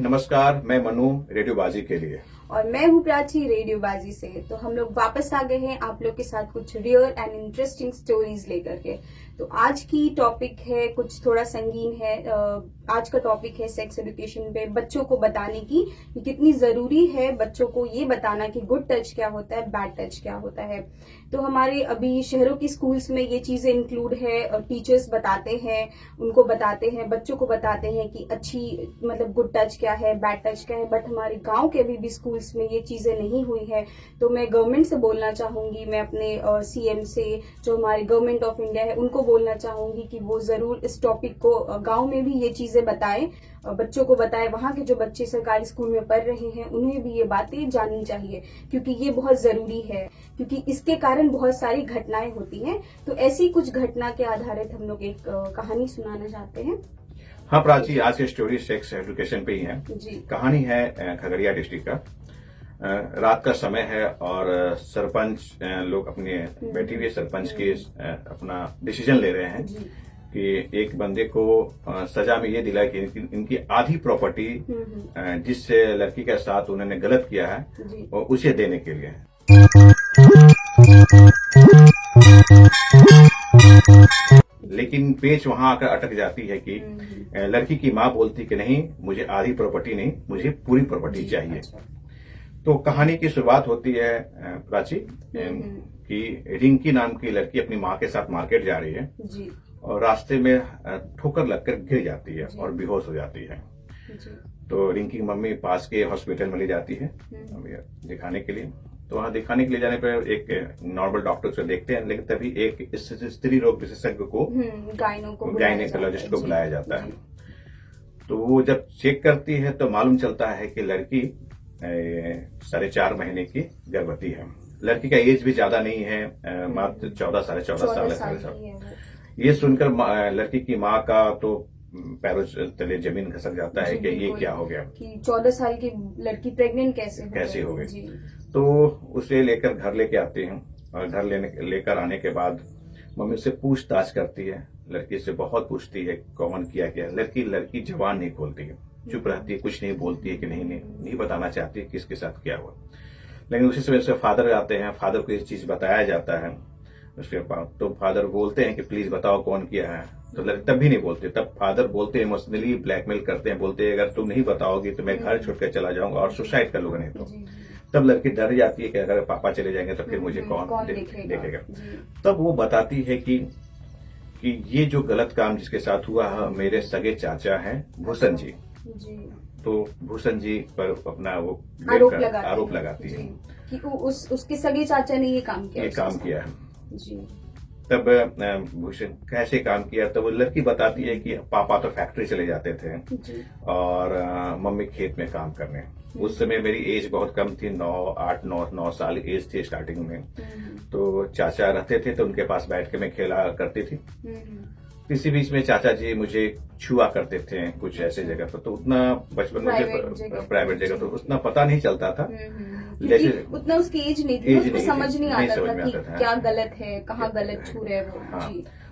नमस्कार, मैं मनु रेडियोबाजी के लिए और मैं हूँ प्राची रेडियोबाजी से। तो हम लोग वापस आ गए हैं आप लोग के साथ कुछ रियल एंड इंटरेस्टिंग स्टोरीज लेकर के। तो आज की टॉपिक है कुछ थोड़ा संगीन है। आज का टॉपिक है सेक्स एजुकेशन पे बच्चों को बताने की कि कितनी जरूरी है बच्चों को ये बताना कि गुड टच क्या होता है, बैड टच क्या होता है। तो हमारे अभी शहरों की स्कूल्स में ये चीजें इंक्लूड है। टीचर्स बताते हैं, उनको बताते हैं, बच्चों को बताते हैं कि अच्छी मतलब गुड टच क्या है, बैड टच क्या है। बट हमारे गांव के अभी भी स्कूल्स में ये चीजें नहीं हुई है। तो मैं गवर्नमेंट से बोलना चाहूंगी, मैं अपने सीएम से, जो हमारे गवर्नमेंट ऑफ इंडिया है, उनको बोलना चाहूंगी कि वो जरूर इस टॉपिक को गांव में भी ये चीजें बताएं, बच्चों को बताएं। वहां के जो बच्चे सरकारी स्कूल में पढ़ रहे हैं उन्हें भी ये बातें जाननी चाहिए, क्योंकि ये बहुत जरूरी है, क्योंकि इसके कारण बहुत सारी घटनाएं होती हैं। तो ऐसी कुछ घटना के आधारित हम लोग एक कहानी सुनाना चाहते हैं। हाँ प्राची, आज की स्टोरी सेक्स एजुकेशन पे ही है जी। कहानी है खगड़िया डिस्ट्रिक्ट का। रात का समय है और सरपंच लोग अपने बैठी हुए सरपंच के अपना डिसीजन ले रहे हैं कि एक बंदे को सजा में ये दिलाए कि इनकी आधी प्रॉपर्टी जिस लड़की के साथ उन्होंने गलत किया है और उसे देने के लिए। लेकिन पेच वहां आकर अटक जाती है कि लड़की की मां बोलती कि नहीं, मुझे आधी प्रॉपर्टी नहीं, मुझे पूरी प्रॉपर्टी चाहिए। तो कहानी की शुरुआत होती है प्राची कि रिंकी नाम की लड़की अपनी मां के साथ मार्केट जा रही है जी। और रास्ते में ठोकर लगकर गिर जाती है और बेहोश हो जाती है। तो रिंकी की मम्मी पास के हॉस्पिटल में ले जाती है दिखाने के लिए। तो वहां दिखाने के लिए जाने पर एक नॉर्मल डॉक्टर से देखते हैं, लेकिन तभी एक स्त्री रोग विशेषज्ञ को गायनेकोलॉजिस्ट को बुलाया जाता है। तो वो जब चेक करती है तो मालूम चलता है कि लड़की 4.5 महीने की गर्भवती है। लड़की का एज भी ज्यादा नहीं है, मात्र 14 साढ़े 14 साल है। ये सुनकर लड़की की माँ का तो पैरों तले जमीन खसक जाता है कि ये क्या हो गया, कि 14 साल की लड़की प्रेग्नेंट कैसे हो गई। तो उसे लेकर घर लेके आते हैं और घर लेकर आने के बाद मम्मी से पूछताछ करती है, लड़की से बहुत पूछती है कौन किया क्या। लड़की जबान नहीं खोलती है, चुप रहती है, कुछ नहीं बोलती है कि नहीं बताना चाहती है किसके साथ क्या हुआ। लेकिन उसी समय उसके फादर आते हैं, फादर को ये चीज बताया जाता है उसके बाद। तो फादर बोलते हैं कि प्लीज बताओ कौन किया है। तो लड़की तब भी नहीं बोलते। तब फादर बोलते हैं, इमोशनली ब्लैकमेल करते हैं, बोलते हैं अगर तुम नहीं बताओगी तो मैं घर छोड़कर चला जाऊंगा और सुसाइड कर लूंगा नहीं तो। तब लड़की डर जाती है कि अगर पापा चले जाएंगे तो फिर मुझे कौन देखेगा। तब वो बताती है कि ये जो गलत काम जिसके साथ हुआ है मेरे सगे चाचा हैं भूषण जी। तो भूषण जी पर अपना वो आरोप लगाती है कि उसके सगे चाचा ने ये काम किया है जी। तब भूषण कैसे काम किया, तब वो लड़की बताती है कि पापा तो फैक्ट्री चले जाते थे और मम्मी खेत में काम करने। उस समय मेरी एज बहुत कम थी, 9 साल एज थी स्टार्टिंग में। तो चाचा रहते थे तो उनके पास बैठ के मैं खेला करती थी। इसी बीच में चाचा जी मुझे छुआ करते थे कुछ ऐसे जगह पर। तो उतना बचपन में प्राइवेट जगह तो उतना पता नहीं चलता था, लेकिन उतना उसकी एज नहीं थी, उसको समझ नहीं आता था कि क्या गलत है, कहाँ गलत छू रहे वो। हाँ,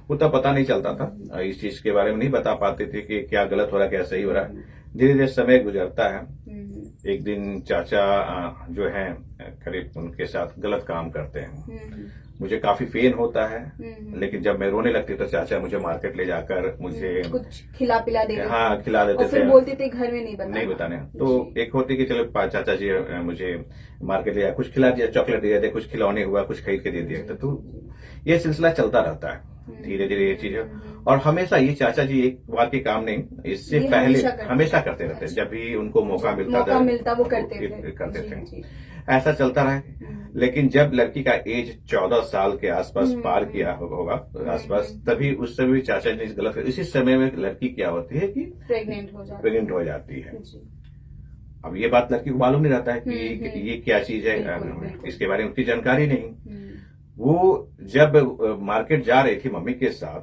उतना पता नहीं चलता था, इस चीज के बारे में नहीं बता पाते थे कि क्या गलत हो रहा है क्या सही हो रहा है। धीरे धीरे समय गुजरता है। एक दिन चाचा जो है करीब उनके साथ गलत काम करते हैं। मुझे काफी पेन होता है, लेकिन जब मैं रोने लगती तो चाचा मुझे मार्केट ले जाकर मुझे कुछ खिला पिला देते। हाँ, खिला देते थे। फिर बोलते थे घर में नहीं बताने। तो एक होती कि चलो चाचा जी मुझे मार्केट ले जाकर कुछ खिला दिया, चॉकलेट दे दिया, कुछ खिलौने हुआ, कुछ खरीद के दे दिया। तो ये सिलसिला चलता रहता है धीरे धीरे ये चीज। और हमेशा ये चाचा जी एक बार के काम नहीं, इससे पहले हमेशा करते रहते। जब भी उनको मौका मिलता वो करते थे। ऐसा चलता रहा। लेकिन जब लड़की का एज 14 साल के आसपास पार किया होगा आसपास, तभी उस समय चाचा ने गलत। इसी समय में लड़की क्या होती है कि प्रेग्नेंट हो जाती है। अब ये बात लड़की को मालूम नहीं रहता है कि ये क्या चीज है, इसके बारे में उतनी जानकारी नहीं। वो जब मार्केट जा रही थी मम्मी के साथ,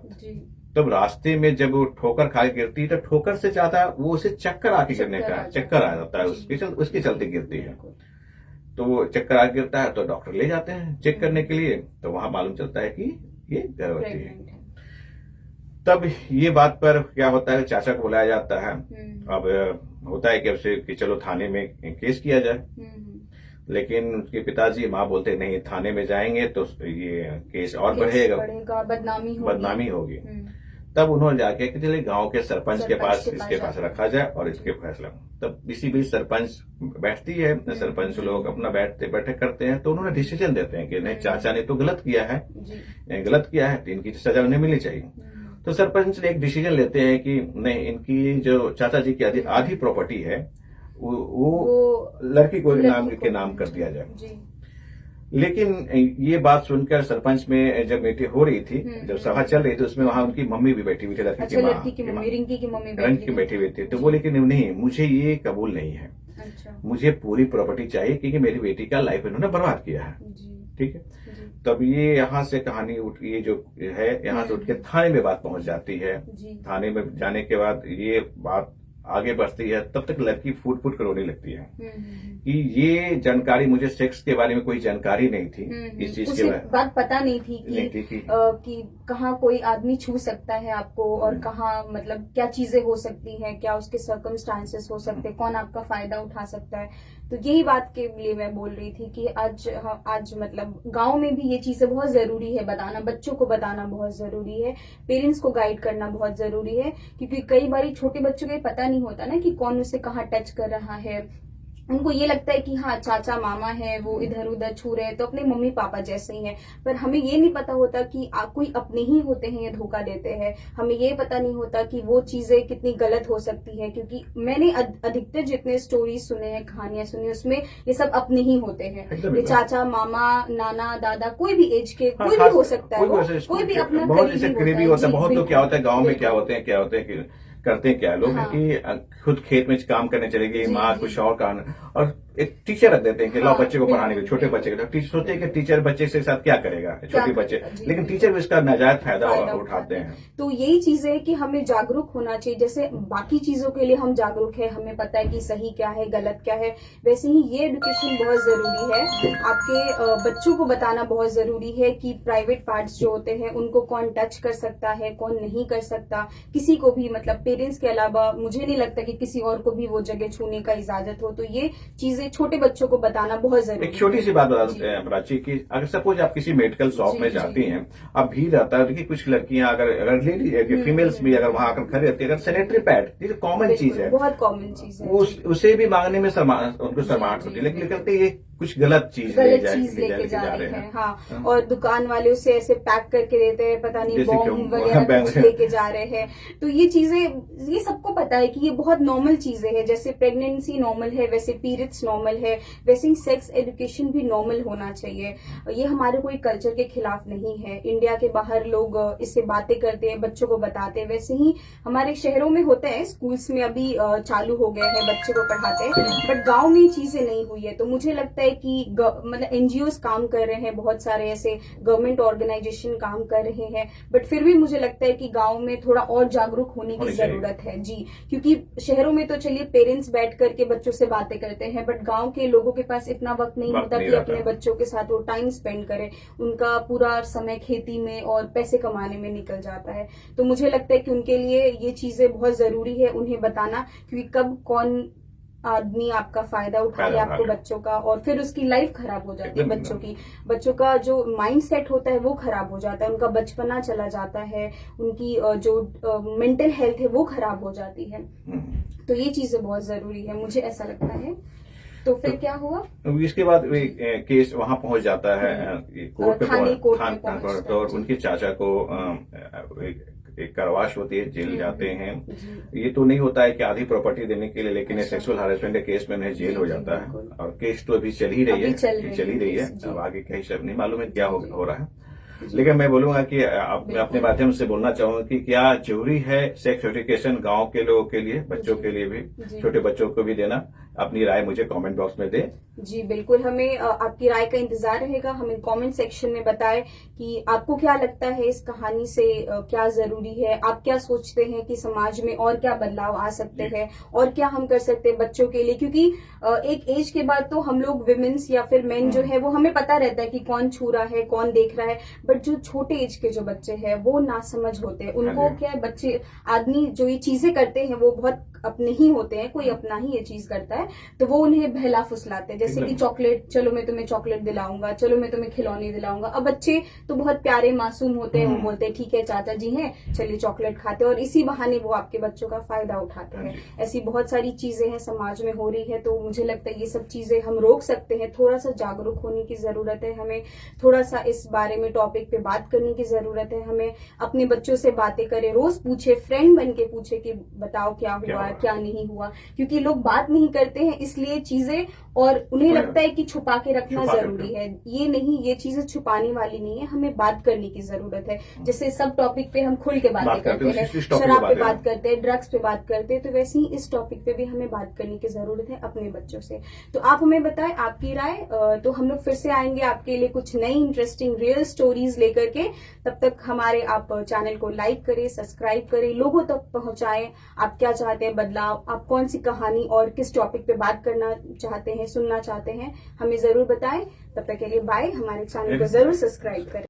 तब रास्ते में जब वो ठोकर खा गिरती तो ठोकर से ज्यादा वो उसे चक्कर आके गिरने का चक्कर आ जाता है, उसके चलते गिरती है। तो वो चक्कर आ गिरता है तो डॉक्टर ले जाते हैं चेक करने के लिए। तो वहां मालूम चलता है कि ये गर्भवती है। तब ये बात पर क्या होता है, चाचा को बुलाया जाता है। अब होता है कि अब से कि चलो थाने में केस किया जाए, लेकिन उसके पिताजी माँ बोलते नहीं, थाने में जाएंगे तो ये केस और बढ़ेगा, बदनामी होगी। तब उन्होंने जाके कि चलिए गांव के सरपंच के पास इसके पास रखा जाए और इसके फैसला। तब इसी बीच सरपंच बैठती है, सरपंच लोग अपना बैठक करते हैं, तो उन्होंने डिसीजन देते हैं कि नहीं, चाचा ने तो गलत किया है तो इनकी सजा उन्हें मिलनी चाहिए। तो सरपंच ने एक डिसीजन लेते हैं कि नहीं, इनकी जो चाचा जी की आधी प्रॉपर्टी है वो लड़की को नाम कर दिया जाए। लेकिन ये बात सुनकर सरपंच में जब मीटिंग हो रही थी, जब सभा चल रही थी, उसमें वहां उनकी मम्मी भी बैठी हुई थी, लड़की की मम्मी, रिंकी की मम्मी बैठी हुई थी। तो बोले कि नहीं, मुझे ये कबूल नहीं है, मुझे पूरी प्रॉपर्टी चाहिए क्योंकि मेरी बेटी का लाइफ इन्होंने बर्बाद किया है। ठीक है, तब ये यहाँ से कहानी ये जो है यहाँ से उठ के थाने में बात पहुंच जाती है। थाने में जाने के बाद ये बात आगे बढ़ती है, तब तक लड़की फूट फूट कर रोने लगती है कि ये जानकारी, मुझे सेक्स के बारे में कोई जानकारी नहीं थी, इस चीज के बात पता नहीं थी कि कहाँ कोई आदमी छू सकता है आपको और कहाँ मतलब क्या चीजें हो सकती हैं, क्या उसके सर्कमस्टांसेस हो सकते हैं, कौन आपका फायदा उठा सकता है। तो यही बात के लिए मैं बोल रही थी कि आज मतलब गांव में भी ये चीजें बहुत जरूरी है बताना, बच्चों को बताना बहुत जरूरी है, पेरेंट्स को गाइड करना बहुत जरूरी है, क्योंकि कई बार छोटे बच्चों को पता नहीं होता ना कि कौन उसे कहाँ टच कर रहा है। उनको ये लगता है कि हाँ चाचा मामा है, वो इधर उधर छू रहे हैं तो अपने मम्मी पापा जैसे ही हैं, पर हमें ये नहीं पता होता कि कोई अपने ही होते हैं, ये धोखा देते हैं। हमें ये पता नहीं होता कि वो चीजें कितनी गलत हो सकती है, क्योंकि मैंने अधिकतर जितने स्टोरीज सुने हैं, कहानियां सुनी, उसमें ये सब अपने ही होते हैं। ये चाचा मामा नाना दादा कोई भी एज के कोई भी हो सकता है, कोई भी अपना करीबी होता है। बहुत लोग क्या होता है गाँव में, क्या होते हैं करते हैं क्या लोग कि खुद खेत में काम करने चले गए, माँ कुछ और काम, और एक टीचर रख देते हैं कि लाओ बच्चे को पढ़ाने के, छोटे बच्चे के सोचते हैं कि टीचर बच्चे के साथ क्या करेगा, छोटे बच्चे, लेकिन टीचर भी इसका नाजायज फायदा उठाते हैं। तो यही चीज है कि हमें जागरूक होना चाहिए, जैसे बाकी चीजों के लिए हम जागरूक है, हमें पता है कि सही क्या है गलत क्या है, वैसे ही ये एजुकेशन बहुत जरूरी है। आपके बच्चों को बताना बहुत जरूरी है कि प्राइवेट पार्ट्स जो होते हैं उनको कौन टच कर सकता है, कौन नहीं कर सकता, किसी को भी मतलब पेरेंट्स के अलावा मुझे नहीं लगता कि किसी और को भी वो जगह छूने का इजाजत हो। तो ये चीजें छोटे बच्चों को बताना बहुत जरूरी है। एक छोटी सी बात बता हैं प्राची की, अगर सपोज आप किसी मेडिकल शॉप में जाती हैं, अब भीड़ रहता है, देखिए कुछ लड़कियां अगर लेडी फीमेल्स भी अगर वहां आकर खड़ी रहती है, अगर सैनिटरी पैड, ये कॉमन चीज है, बहुत कॉमन चीज है, उसे भी मांगने में उनको शर्माहट होती है, लेकिन कहते ये कुछ गलत चीज लेके जा रहे हैं। हाँ, और दुकान वाले उसे ऐसे पैक करके देते हैं, पता नहीं बॉम्ब वगैरह कुछ लेके जा रहे हैं। तो ये चीजें, ये सबको पता है कि ये बहुत नॉर्मल चीजें हैं, जैसे प्रेगनेंसी नॉर्मल है, वैसे पीरियड्स नॉर्मल है, वैसे ही सेक्स एजुकेशन भी नॉर्मल होना चाहिए। ये हमारे कोई कल्चर के खिलाफ नहीं है। इंडिया के बाहर लोग इससे बातें करते हैं, बच्चों को बताते हैं, वैसे ही हमारे शहरों में होता है, स्कूल्स में अभी चालू हो गया है, बच्चे को पढ़ाते हैं, बट गाँव में चीजें नहीं हुई है। तो मुझे लगता है कि मतलब एनजीओस काम कर रहे हैं, बहुत सारे ऐसे गवर्नमेंट ऑर्गेनाइजेशन काम कर रहे हैं, बट फिर भी मुझे लगता है कि गांव में थोड़ा और जागरूक होने की जरूरत है जी, क्योंकि शहरों में तो चलिए पेरेंट्स बैठ करके बच्चों से बातें करते हैं, बट गांव के लोगों के पास इतना वक्त नहीं होता कि अपने बच्चों के साथ वो टाइम स्पेंड करें। उनका पूरा समय खेती में और पैसे कमाने में निकल जाता है। तो मुझे लगता है कि उनके लिए ये चीजें बहुत जरूरी है उन्हें बताना, क्योंकि कब कौन आदमी आपका फायदा उठा ले आपको बच्चों का, और फिर उसकी लाइफ खराब हो जाती है बच्चों का जो माइंड सेट होता है वो खराब हो जाता है, उनका बचपना चला जाता है, उनकी जो मेंटल हेल्थ है वो खराब हो जाती है। तो ये चीजें बहुत जरूरी है, मुझे ऐसा लगता है। तो फिर क्या हुआ, इसके बाद केस वहां पहुंच जाता है कोर्ट पे, और उनके चाचा को एक कारवाश होती है, जेल जाते हैं। ये तो नहीं होता है कि आधी प्रॉपर्टी देने के लिए, लेकिन सेक्सुअल हरासमेंट के केस में उन्हें जेल हो जाता है, और केस तो अभी चल ही रही है। अब आगे कहीं सब नहीं मालूम है क्या हो रहा है, लेकिन मैं बोलूंगा कि अपने माध्यम से बोलना चाहूंगा कि क्या जरूरी है सेक्स एजुकेशन गांव के लोगों के लिए, बच्चों के लिए भी, छोटे बच्चों को भी देना। अपनी राय मुझे कमेंट बॉक्स में दें। जी बिल्कुल, हमें आपकी राय का इंतजार रहेगा। हमें कमेंट सेक्शन में बताएं कि आपको क्या लगता है इस कहानी से, क्या जरूरी है, आप क्या सोचते हैं कि समाज में और क्या बदलाव आ सकते हैं, और क्या हम कर सकते हैं बच्चों के लिए, क्योंकि एक एज के बाद तो हम लोग विमेन्स या फिर मेन जो है वो हमें पता रहता है कि कौन छू रहा है, कौन देख रहा है, बट जो छोटे एज के जो बच्चे हैं वो नासमझ होते हैं। उनको क्या है, बच्चे आदमी जो ये चीजें करते हैं वो बहुत अपने ही होते हैं, कोई अपना ही ये चीज करता है, तो वो उन्हें बहला फुसलाते हैं, जैसे कि एकदम। चॉकलेट, चलो मैं तुम्हें चॉकलेट दिलाऊंगा, चलो मैं तुम्हें खिलौने दिलाऊंगा। अब बच्चे तो बहुत प्यारे मासूम होते हैं, वो बोलते हैं ठीक है चाचा जी हैं, चलिए चॉकलेट खाते हैं, और इसी बहाने वो आपके बच्चों का फायदा उठाते हैं। ऐसी बहुत सारी चीजें हैं समाज में हो रही है, तो मुझे लगता है ये सब चीजें हम रोक सकते हैं। थोड़ा सा जागरूक होने की जरूरत है, हमें थोड़ा सा इस बारे में टॉपिक पे बात करने की जरूरत है। हमें अपने बच्चों से बातें करें, रोज पूछे, फ्रेंड बन के पूछे कि बताओ क्या हुआ क्या नहीं हुआ, क्योंकि लोग बात नहीं करते हैं इसलिए चीजें, और उन्हें लगता है कि छुपा के रखना जरूरी है। ये नहीं, ये चीजें छुपाने वाली नहीं है, हमें बात करने की जरूरत है। जैसे सब टॉपिक पे हम खुल के बातें करते हैं, शराब पे बात करते हैं, ड्रग्स पे बात करते हैं, तो वैसे ही इस टॉपिक पे भी हमें बात करने की जरूरत है अपने बच्चों से। तो आप हमें बताएं आपकी राय। तो हम लोग फिर से आएंगे आपके लिए कुछ नई इंटरेस्टिंग रियल स्टोरीज लेकर के। तब तक हमारे आप चैनल को लाइक करें, सब्सक्राइब करें, लोगों तक पहुंचाएं आप क्या चाहते हैं बदलाव, आप कौन सी कहानी और किस टॉपिक पे बात करना चाहते हैं, सुनना चाहते हैं, हमें जरूर बताएं। तब तक के लिए बाय। हमारे चैनल को जरूर सब्सक्राइब करें।